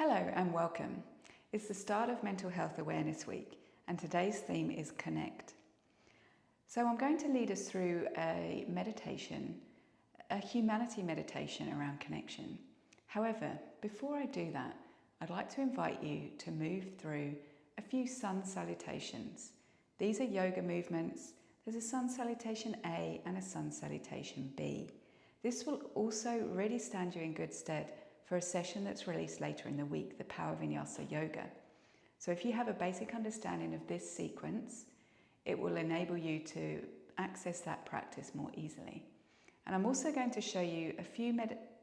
Hello and welcome. It's the start of Mental Health Awareness Week and today's theme is Connect. So I'm going to lead us through a meditation, a humanity meditation around connection. However, before I do that, I'd like to invite you to move through a few sun salutations. These are yoga movements. There's a sun salutation A and a sun salutation B. This will also really stand you in good stead for a session that's released later in the week, the Power Vinyasa Yoga. So if you have a basic understanding of this sequence, it will enable you to access that practice more easily. And I'm also going to show you a few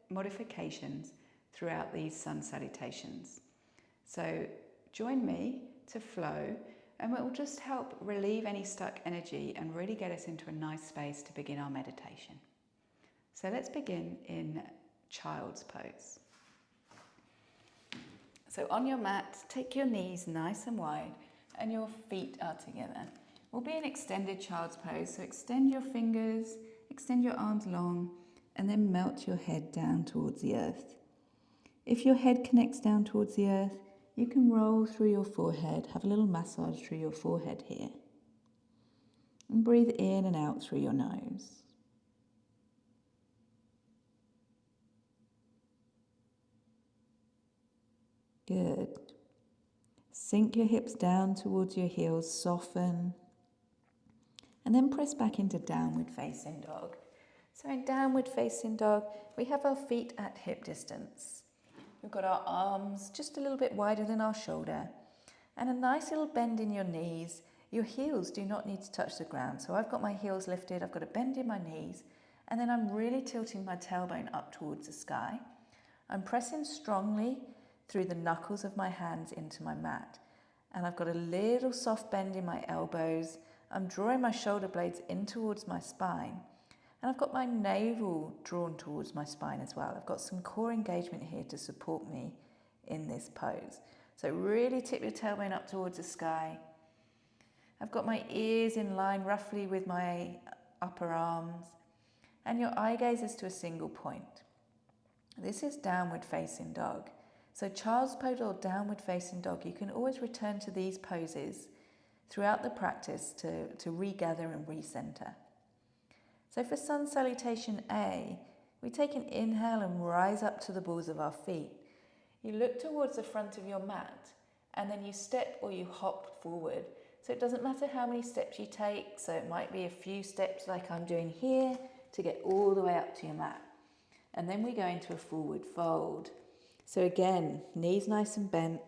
modifications throughout these sun salutations. So join me to flow, and it will just help relieve any stuck energy and really get us into a nice space to begin our meditation. So let's begin in child's pose. So on your mat, take your knees nice and wide and your feet are together. We'll be in extended child's pose, so extend your fingers, extend your arms long, and then melt your head down towards the earth. If your head connects down towards the earth, you can roll through your forehead, have a little massage through your forehead here. And breathe in and out through your nose. Good. Sink your hips down towards your heels, soften, and then press back into downward facing dog. So in downward facing dog, we have our feet at hip distance. We've got our arms just a little bit wider than our shoulder, and a nice little bend in your knees. Your heels do not need to touch the ground. So I've got my heels lifted, I've got a bend in my knees, and then I'm really tilting my tailbone up towards the sky. I'm pressing strongly through the knuckles of my hands into my mat. And I've got a little soft bend in my elbows. I'm drawing my shoulder blades in towards my spine. And I've got my navel drawn towards my spine as well. I've got some core engagement here to support me in this pose. So really tip your tailbone up towards the sky. I've got my ears in line roughly with my upper arms. And your eye gaze is to a single point. This is downward facing dog. So child's pose or downward facing dog, you can always return to these poses throughout the practice to regather and recenter. So for sun salutation A, we take an inhale and rise up to the balls of our feet. You look towards the front of your mat and then you step or you hop forward. So it doesn't matter how many steps you take, so it might be a few steps like I'm doing here to get all the way up to your mat. And then we go into a forward fold. So again, knees nice and bent,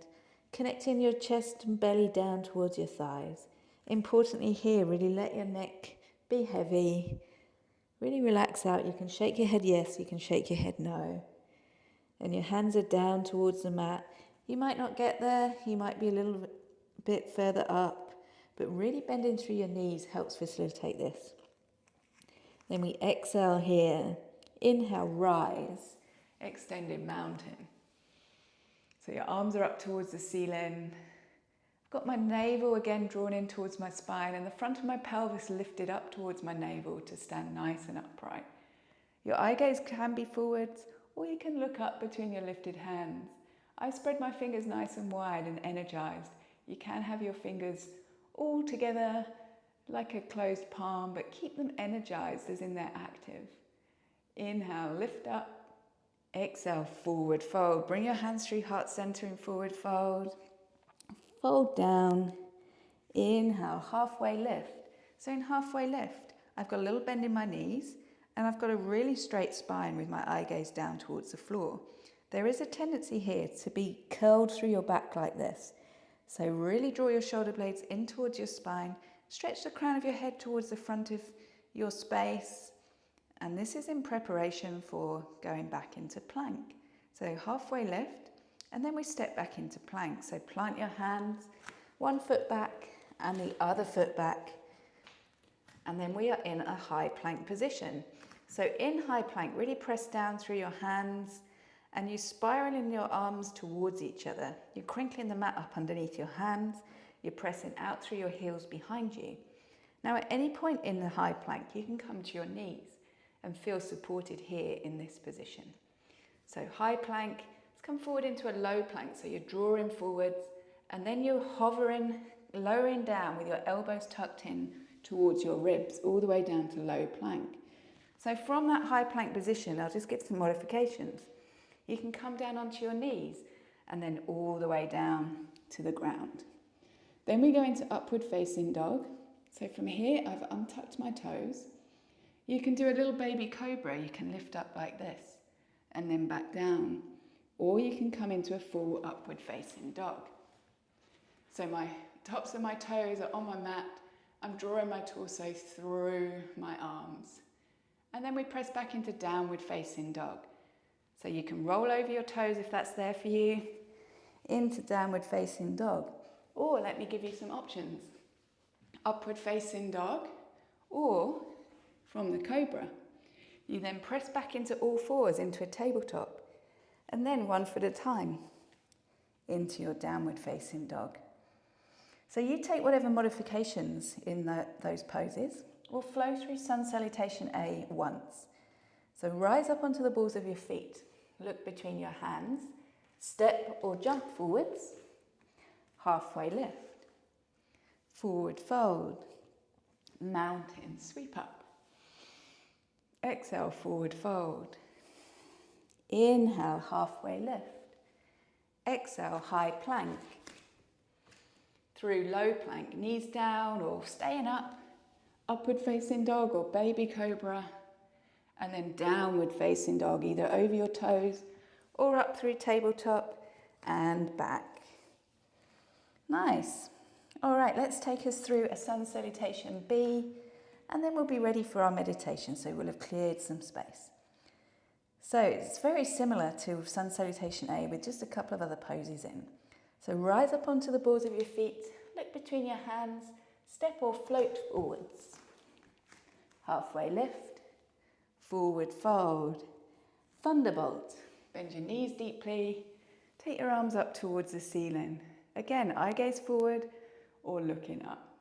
connecting your chest and belly down towards your thighs. Importantly here, really let your neck be heavy. Really relax out. You can shake your head yes, you can shake your head no. And your hands are down towards the mat. You might not get there, you might be a little bit further up, but really bending through your knees helps facilitate this. Then we exhale here. Inhale, rise, extended mountain. So your arms are up towards the ceiling. I've got my navel again drawn in towards my spine and the front of my pelvis lifted up towards my navel to stand nice and upright. Your eye gaze can be forwards or you can look up between your lifted hands. I spread my fingers nice and wide and energized. You can have your fingers all together like a closed palm, but keep them energized as in they're active. Inhale, lift up. Exhale, forward fold. Bring your hands through heart center in forward fold. Fold down. Inhale, halfway lift. So in halfway lift, I've got a little bend in my knees and I've got a really straight spine with my eye gaze down towards the floor. There is a tendency here to be curled through your back like this. So really draw your shoulder blades in towards your spine. Stretch the crown of your head towards the front of your space. And this is in preparation for going back into plank. So halfway lift, and then we step back into plank. So plant your hands, one foot back and the other foot back. And then we are in a high plank position. So in high plank, really press down through your hands and you spiral in your arms towards each other. You're crinkling the mat up underneath your hands. You're pressing out through your heels behind you. Now at any point in the high plank, you can come to your knees and feel supported here in this position. So high plank, let's come forward into a low plank. So you're drawing forwards and then you're hovering, lowering down with your elbows tucked in towards your ribs, all the way down to low plank. So from that high plank position, I'll just give some modifications. You can come down onto your knees and then all the way down to the ground. Then we go into upward facing dog. So from here, I've untucked my toes. You can do a little baby cobra. You can lift up like this and then back down. Or you can come into a full upward facing dog. So my tops of my toes are on my mat. I'm drawing my torso through my arms. And then we press back into downward facing dog. So you can roll over your toes if that's there for you, into downward facing dog. Or let me give you some options. Upward facing dog, or from the cobra. You then press back into all fours into a tabletop, and then one foot at a time into your downward facing dog. So you take whatever modifications in those poses, or flow through sun salutation A once. So rise up onto the balls of your feet, look between your hands, step or jump forwards, halfway lift, forward fold, mountain sweep up, exhale forward fold, inhale halfway lift, exhale high plank, through low plank, knees down or staying up, upward facing dog or baby cobra, and then downward facing dog, either over your toes or up through tabletop and back. Nice. All right, let's take us through a sun salutation B, and then we'll be ready for our meditation, so we'll have cleared some space. So it's very similar to sun salutation A with just a couple of other poses in. So rise up onto the balls of your feet, look between your hands, step or float forwards, halfway lift, forward fold, thunderbolt, bend your knees deeply, take your arms up towards the ceiling. Again, eye gaze forward or looking up.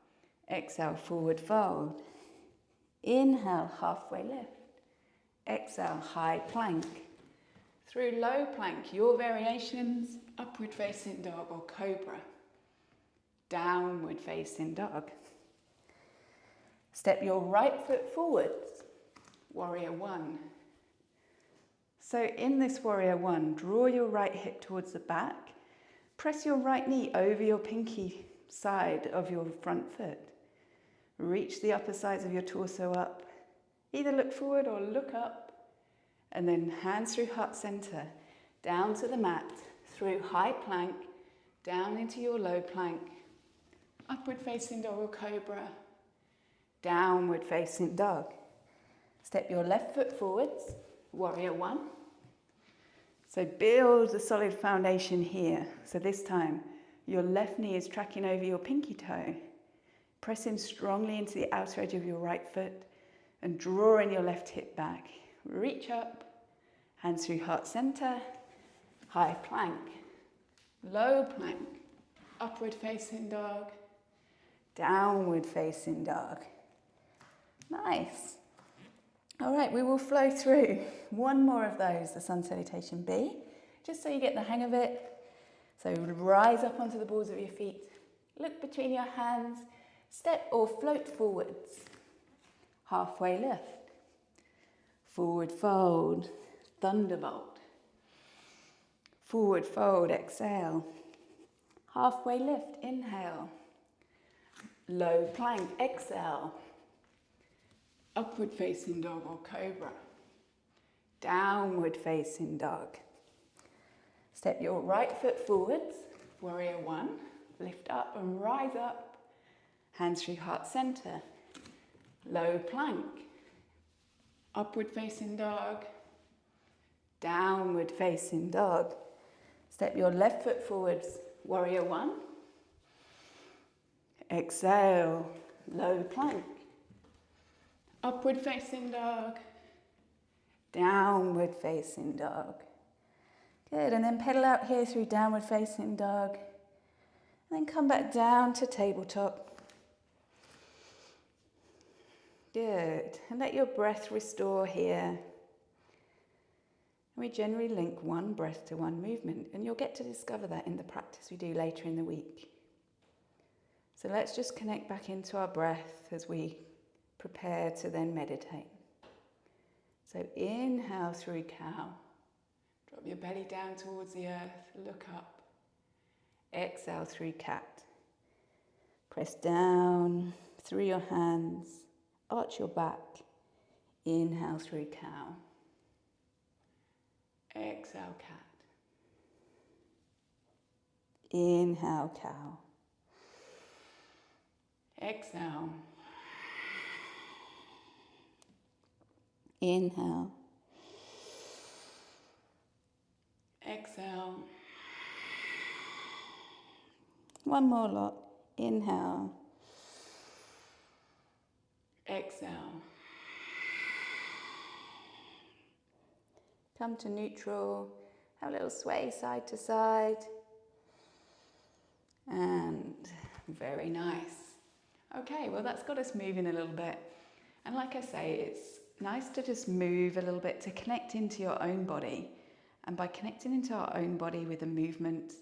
Exhale, forward fold. Inhale, halfway lift. Exhale, high plank. Through low plank, your variations, upward facing dog or cobra. Downward facing dog. Step your right foot forwards, warrior one. So in this warrior one, draw your right hip towards the back, press your right knee over your pinky side of your front foot. Reach the upper sides of your torso up, either look forward or look up, and then hands through heart center, down to the mat, through high plank, down into your low plank, upward facing dog or cobra, downward facing dog. Step your left foot forwards, warrior one. So build a solid foundation here. So this time, your left knee is tracking over your pinky toe. Pressing strongly into the outer edge of your right foot and drawing your left hip back. Reach up, hands through heart center, high plank, low plank, upward facing dog, downward facing dog. Nice. All right, we will flow through one more of those, the sun salutation B, just so you get the hang of it. So rise up onto the balls of your feet, look between your hands, step or float forwards, halfway lift, forward fold, thunderbolt, forward fold, exhale, halfway lift, inhale, low plank, exhale, upward facing dog or cobra, downward facing dog. Step your right foot forwards, warrior one, lift up and rise up, hands through heart center, low plank, upward facing dog, downward facing dog. Step your left foot forwards, warrior one, exhale, low plank, upward facing dog, downward facing dog. Good, and then pedal out here through downward facing dog, and then come back down to tabletop. Good, and let your breath restore here. And we generally link one breath to one movement, and you'll get to discover that in the practice we do later in the week. So let's just connect back into our breath as we prepare to then meditate. So inhale through cow. Drop your belly down towards the earth, look up. Exhale through cat. Press down through your hands, arch your back. Inhale through cow. Exhale cat. Inhale cow. Exhale. Inhale. Exhale. One more lot. Inhale. Exhale. Come to neutral. Have a little sway side to side. And very nice. Okay, well that's got us moving a little bit. And like I say, it's nice to just move a little bit to connect into your own body. And by connecting into our own body with a movement,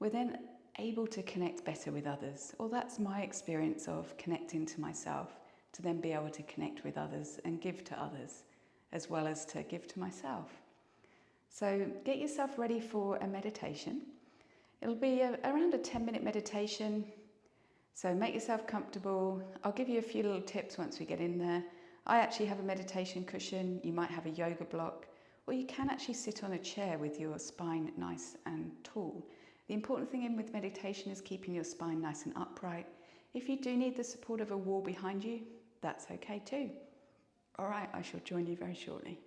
we're then able to connect better with others. Or that's my experience of connecting to myself, to then be able to connect with others and give to others, as well as to give to myself. So get yourself ready for a meditation. It'll be around a 10-minute meditation. So make yourself comfortable. I'll give you a few little tips once we get in there. I actually have a meditation cushion. You might have a yoga block, or you can actually sit on a chair with your spine nice and tall. The important thing with meditation is keeping your spine nice and upright. If you do need the support of a wall behind you, that's okay too. All right, I shall join you very shortly.